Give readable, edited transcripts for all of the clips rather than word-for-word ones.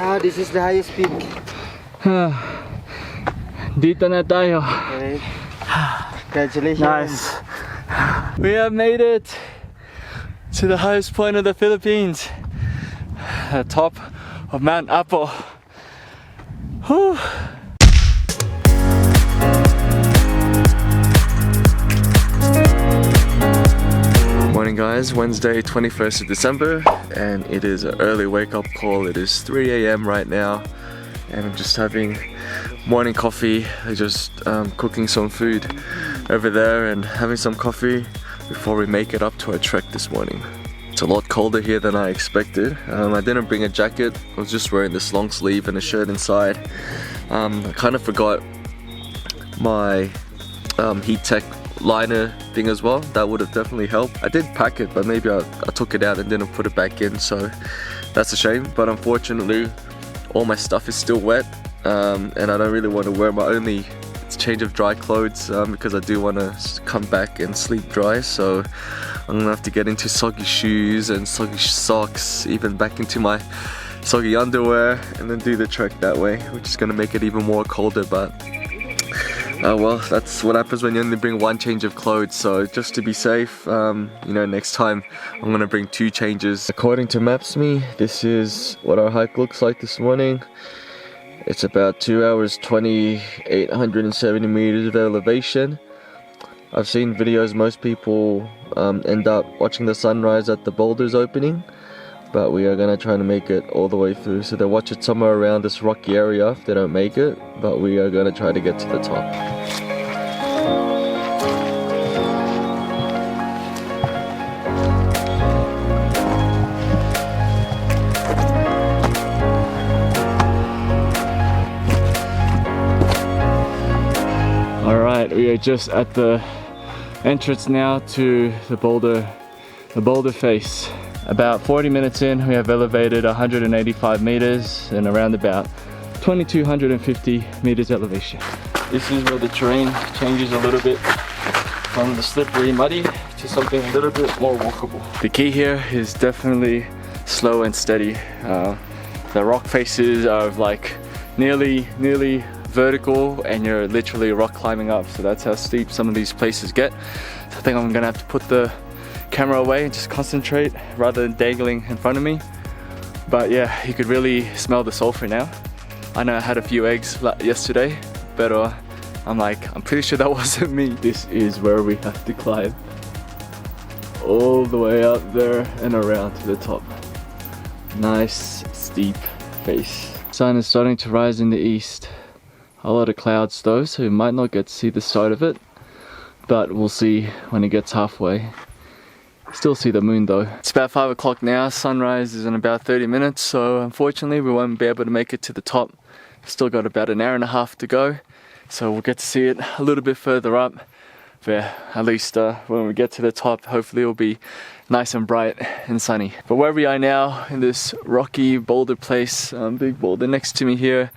Ah, this is the highest peak. Dito na tayo. Okay. Congratulations. Nice. We have made it to the highest point of the Philippines. The top of Mt Apo. Whew. Morning guys, Wednesday 21st of December and it is an early wake up call. It is 3 a.m. right now and I'm just having morning coffee. I'm just cooking some food over there and having some coffee before we make it up to our trek this morning. It's a lot colder here than I expected. I didn't bring a jacket. I was just wearing this long sleeve and a shirt inside. I kind of forgot my heat tech liner thing as well. That would have definitely helped. I did pack it, but maybe I took it out and didn't put it back in, so that's a shame. But unfortunately all my stuff is still wet and I don't really want to wear my only change of dry clothes because I do want to come back and sleep dry, so I'm gonna have to get into soggy shoes and soggy socks, even back into my soggy underwear, and then do the trek that way, which is gonna make it even more colder. But well, that's what happens when you only bring one change of clothes. So just to be safe, you know, next time I'm gonna bring 2 changes. According to Maps.me, this is what our hike looks like this morning. It's about 2 hours 2,870 meters of elevation. I've seen videos, most people end up watching the sunrise at the boulders opening, but we are gonna try to make it all the way through. So they'll watch it somewhere around this rocky area if they don't make it, but we are gonna try to get to the top. Alright, we are just at the entrance now to the boulder face. About 40 minutes in, we have elevated 185 meters and around about 2,250 meters elevation. This is where the terrain changes a little bit from the slippery muddy to something a little bit more walkable. The key here is definitely slow and steady. The rock faces are like nearly vertical and you're literally rock climbing up, so that's how steep some of these places get. So I think I'm gonna have to put the camera away and just concentrate rather than dangling in front of me. But yeah, you could really smell the sulfur now. I know I had a few eggs yesterday, but I'm pretty sure that wasn't me. This is where we have to climb all the way up there and around to the top. Nice steep face. Sun is starting to rise in the east. A lot of clouds though, so we might not get to see the start of it, but we'll see when it gets halfway. Still see the moon though. It's about 5 o'clock now, sunrise is in about 30 minutes, so unfortunately we won't be able to make it to the top. Still got about an hour and a half to go, so we'll get to see it a little bit further up. But at least when we get to the top, hopefully it'll be nice and bright and sunny. But where we are now, in this rocky boulder place, big boulder next to me here,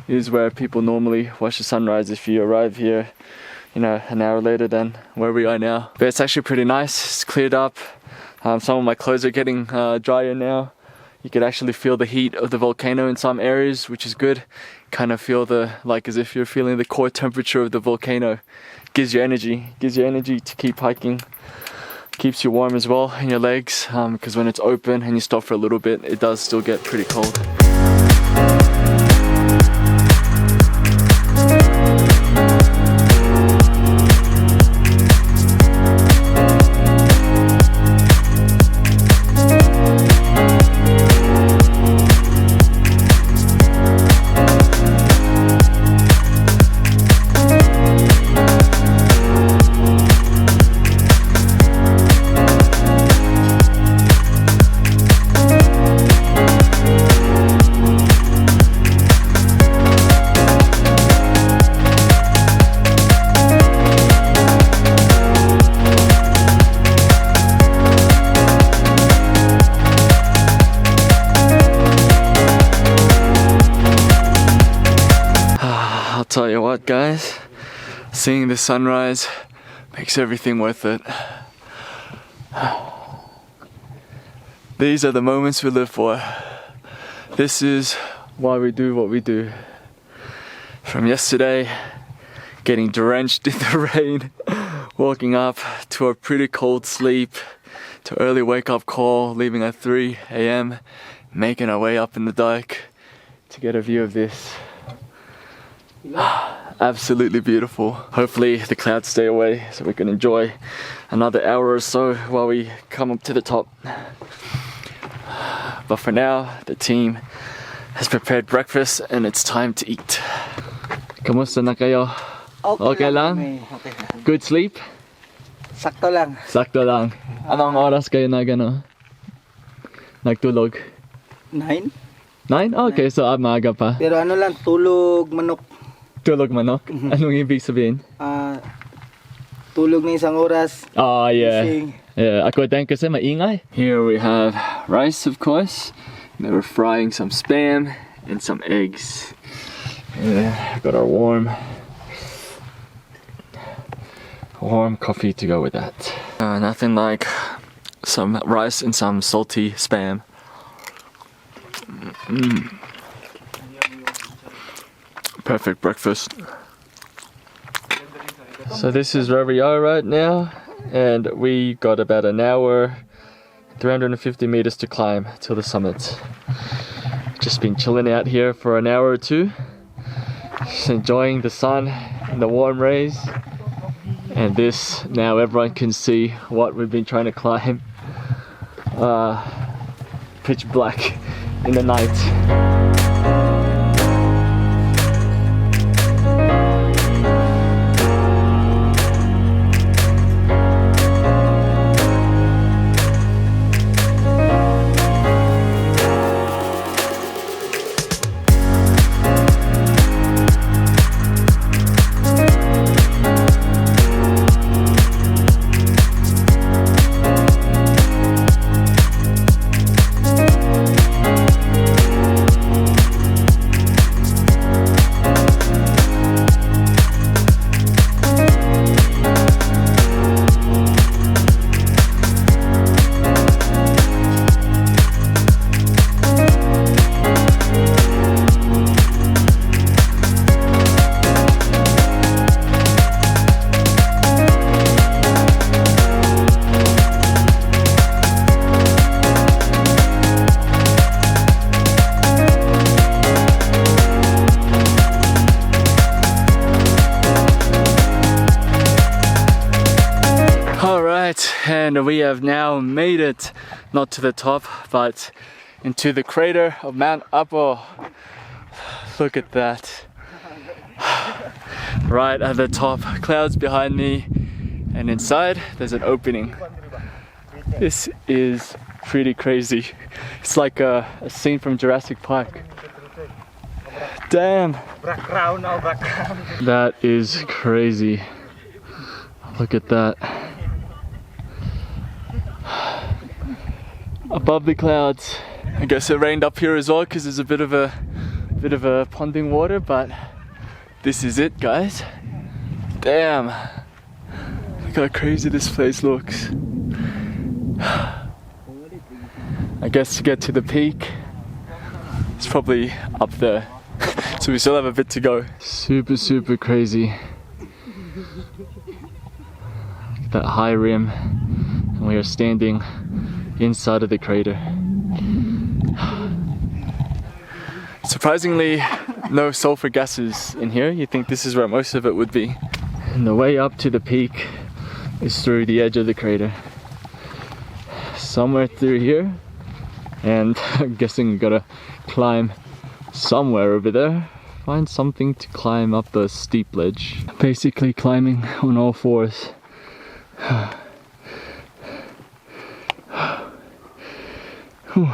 is where people normally watch the sunrise if you arrive here, you know, an hour later than where we are now. But it's actually pretty nice. It's cleared up. Some of my clothes are getting drier now. You could actually feel the heat of the volcano in some areas, which is good. Kind of feel like as if you're feeling the core temperature of the volcano. Gives you energy to keep hiking. Keeps you warm as well in your legs, because when it's open and you stop for a little bit, it does still get pretty cold. Tell you what guys, seeing the sunrise makes everything worth it. These are the moments we live for. This is why we do what we do. From yesterday, getting drenched in the rain, walking up to a pretty cold sleep, to early wake up call, leaving at 3 a.m, making our way up in the dike to get a view of this. Absolutely beautiful. Hopefully the clouds stay away so we can enjoy another hour or so while we come up to the top. But for now, the team has prepared breakfast and it's time to eat. Kamusta na kayo? Okay lang? Okay lang. Good sleep? Sakto lang. Sakto lang. Anong oras kayo nagtulog? 9. 9? Okay, so maaga pa. Pero ano lang, tulog manok. Tulog manok? Anong ibig sabihin? Tulog na isang oras. Oh yeah. Gising. Yeah, ako din kasi maingay. Here we have rice, of course. They were frying some spam and some eggs. Yeah, got our warm coffee to go with that. Nothing like some rice and some salty spam. Perfect breakfast. So this is where we are right now, and we got about an hour, 350 meters to climb till the summit. Just been chilling out here for an hour or two, just enjoying the sun and the warm rays. And this, now everyone can see what we've been trying to climb. Pitch black in the night. And we have now made it, not to the top, but into the crater of Mt Apo. Look at that. Right at the top, clouds behind me, and inside there's an opening. This is pretty crazy. It's like a scene from Jurassic Park. Damn. That is crazy. Look at that. Above the clouds. I guess it rained up here as well because there's a bit of a ponding water, but this is it, guys. Damn. Look how crazy this place looks. I guess to get to the peak, it's probably up there. So we still have a bit to go. Super, super crazy. That high rim, and we are standing inside of the crater. Surprisingly, no sulfur gases in here. You'd think this is where most of it would be. And the way up to the peak is through the edge of the crater. Somewhere through here, and I'm guessing we gotta climb somewhere over there. Find something to climb up the steep ledge. Basically climbing on all fours. Whew.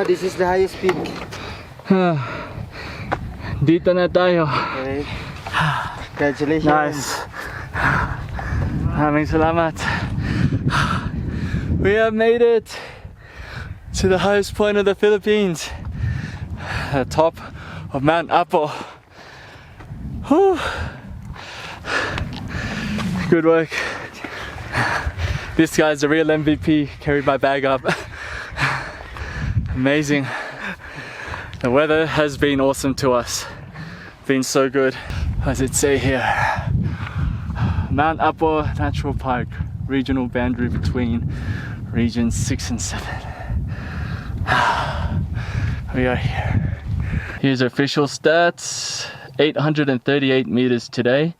This is the highest peak. Dito na tayo. Okay. Congratulations. Nice. Maraming salamat. We have made it to the highest point of the Philippines, the top of Mount Apo. Whew. Good work. This guy's a real MVP. Carried my bag up. Amazing. The weather has been awesome to us. Been so good. What does it say here? Mount Apo Natural Park, regional boundary between regions 6 and 7. We are here. Here's official stats. 838 meters today.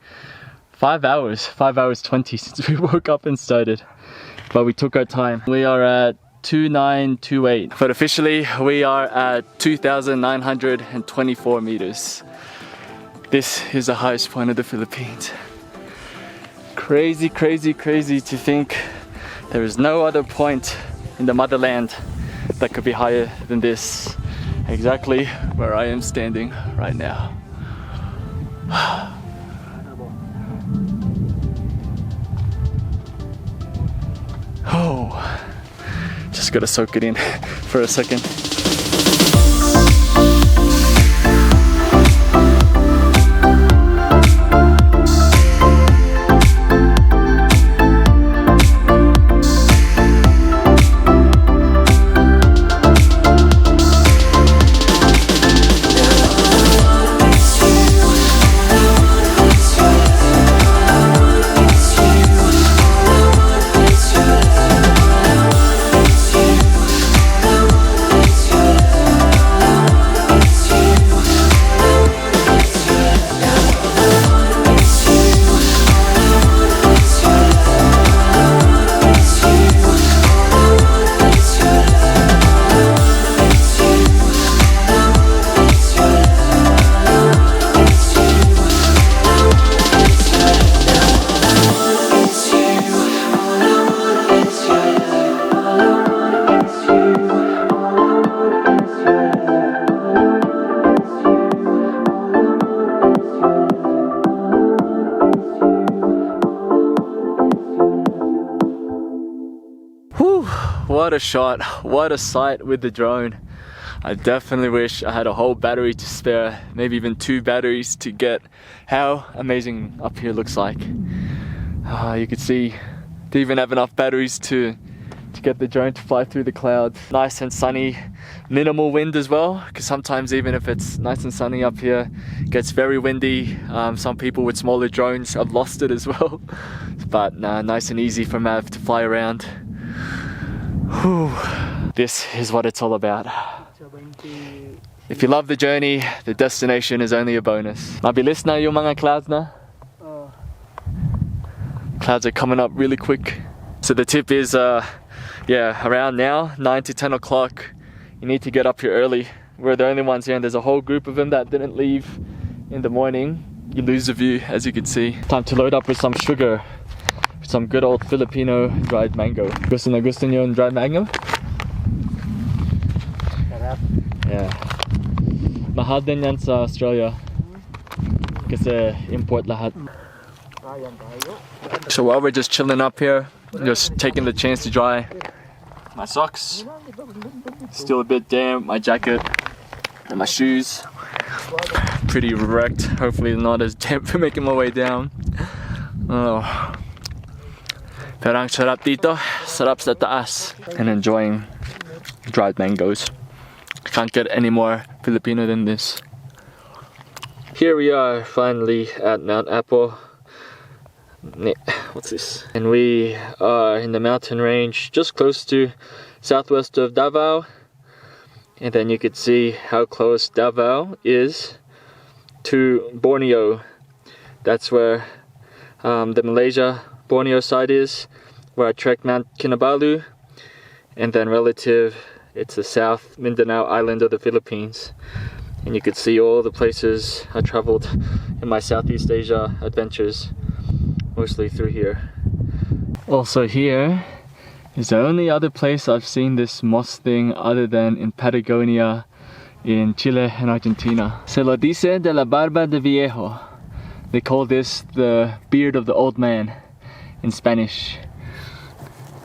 5 hours 20 since we woke up and started. But we took our time. We are at 2928. But officially we are at 2,924 meters. This is the highest point of the Philippines. Crazy, crazy, crazy to think there is no other point in the motherland that could be higher than this. Exactly where I am standing right now. Oh, just gotta soak it in for a second. What a shot, what a sight with the drone. I definitely wish I had a whole battery to spare, maybe even 2 batteries to get how amazing up here looks like. You could see they even have enough batteries to get the drone to fly through the clouds. Nice and sunny, minimal wind as well, because sometimes even if it's nice and sunny up here, it gets very windy. Some people with smaller drones have lost it as well. But nice and easy for Mav to fly around. Whew. This is what it's all about. If you love the journey, the destination is only a bonus. Mabilis na yung mga clouds na? Clouds are coming up really quick. So the tip is, around now, 9 to 10 o'clock, you need to get up here early. We're the only ones here and there's a whole group of them that didn't leave in the morning. You lose the view, as you can see. Time to load up with some sugar. Some good old Filipino dried mango. Gusto nyo yung dried mango? Yeah. Mahal din yan sa Australia. Kasi import lahat. So while we're just chilling up here, just taking the chance to dry my socks. Still a bit damp, my jacket and my shoes. Pretty wrecked. Hopefully not as damp for making my way down. Oh. Pero ang sarap dito, sarap sa taas. And enjoying dried mangoes. Can't get any more Filipino than this. Here we are finally at Mount Apo. What's this? And we are in the mountain range just close to southwest of Davao. And then you could see how close Davao is to Borneo. That's where the Malaysia Borneo side is, where I trekked Mount Kinabalu, and then relative, it's the South Mindanao island of the Philippines. And you could see all the places I traveled in my Southeast Asia adventures, mostly through here. Also here, It's the only other place I've seen this moss thing other than in Patagonia, in Chile and Argentina. Se lo dice de la barba de viejo. They call this the beard of the old man in Spanish.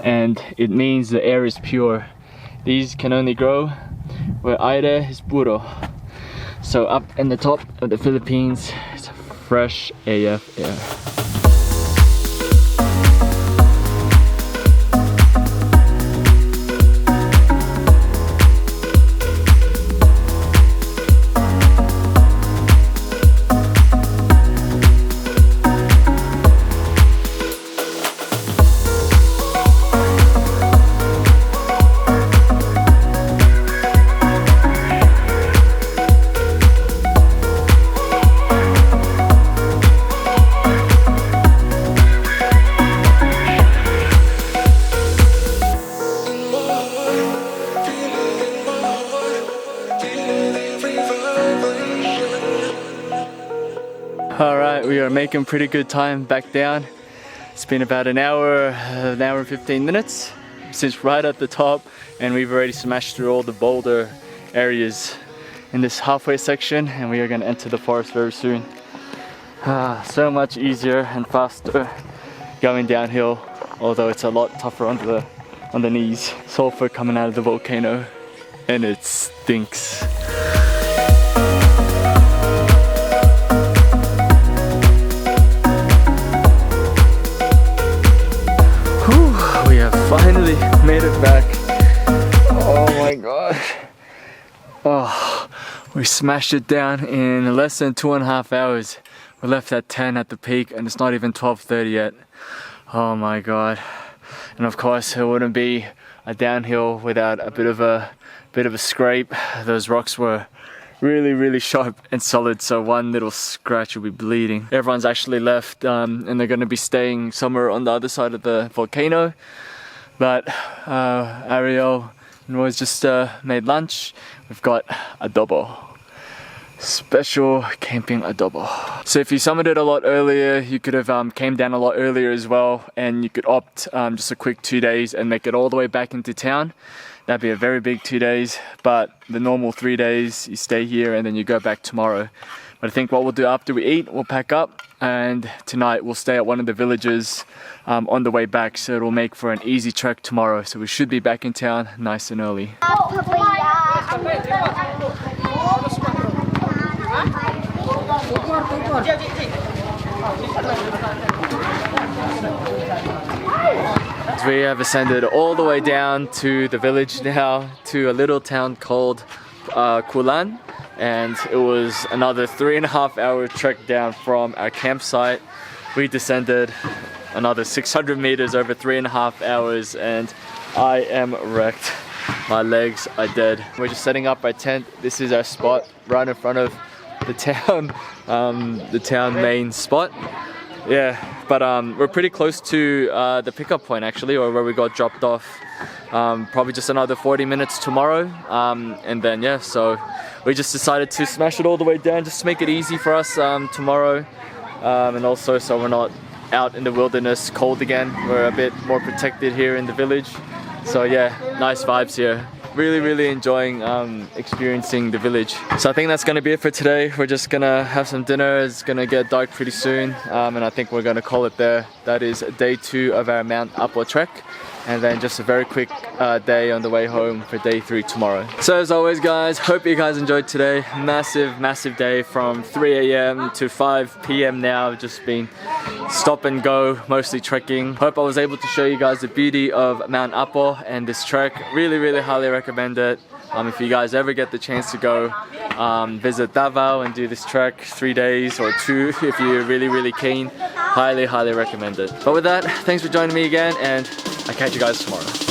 And it means the air is pure. These can only grow where aire es puro. So up in the top of the Philippines, it's fresh AF air. Alright, we are making pretty good time back down. It's been about an hour and 15 minutes since right at the top, and we've already smashed through all the boulder areas in this halfway section, and we are going to enter the forest very soon. So much easier and faster going downhill, although it's a lot tougher on the knees. Sulfur coming out of the volcano, and it stinks. Finally made it back. Oh my god. Oh, we smashed it down in less than 2.5 hours. We left at 10 at the peak and it's not even 12:30 yet. Oh my god. And of course it wouldn't be a downhill without a bit of a scrape. Those rocks were really sharp and solid, so one little scratch will be bleeding. Everyone's actually left and they're going to be staying somewhere on the other side of the volcano. But Ariel and Roy's just made lunch. We've got adobo. Special camping adobo. So if you summited it a lot earlier, you could have came down a lot earlier as well, and you could opt just a quick 2 days and make it all the way back into town. That'd be a very big 2 days, but the normal 3 days, you stay here and then you go back tomorrow. But I think what we'll do after we eat, we'll pack up, and tonight we'll stay at one of the villages on the way back, so it'll make for an easy trek tomorrow. So we should be back in town nice and early. We have ascended all the way down to the village now, to a little town called Kulan. And it was another 3.5 hour trek down from our campsite. We descended another 600 meters over 3.5 hours, and I am wrecked. My legs are dead. We're just setting up our tent. This is our spot right in front of the town main spot. Yeah, but we're pretty close to the pickup point actually, or where we got dropped off. Probably just another 40 minutes tomorrow, and then yeah, so we just decided to smash it all the way down just to make it easy for us tomorrow, and also so we're not out in the wilderness cold again. We're a bit more protected here in the village. So yeah, nice vibes here. Really enjoying experiencing the village. So I think that's gonna be it for today. We're just gonna have some dinner. It's gonna get dark pretty soon, and I think we're gonna call it there. That is day 2 of our Mt Apo trek, and then just a very quick day on the way home for day 3 tomorrow. So as always guys, hope you guys enjoyed today. Massive day from 3 a.m. to 5 p.m. now. Just been stop and go, mostly trekking. Hope I was able to show you guys the beauty of Mt Apo and this trek. Really highly recommend it. If you guys ever get the chance to go visit Davao and do this trek, 3 days or 2 if you're really keen, highly recommend it. But with that, thanks for joining me again, and I'll catch you guys tomorrow.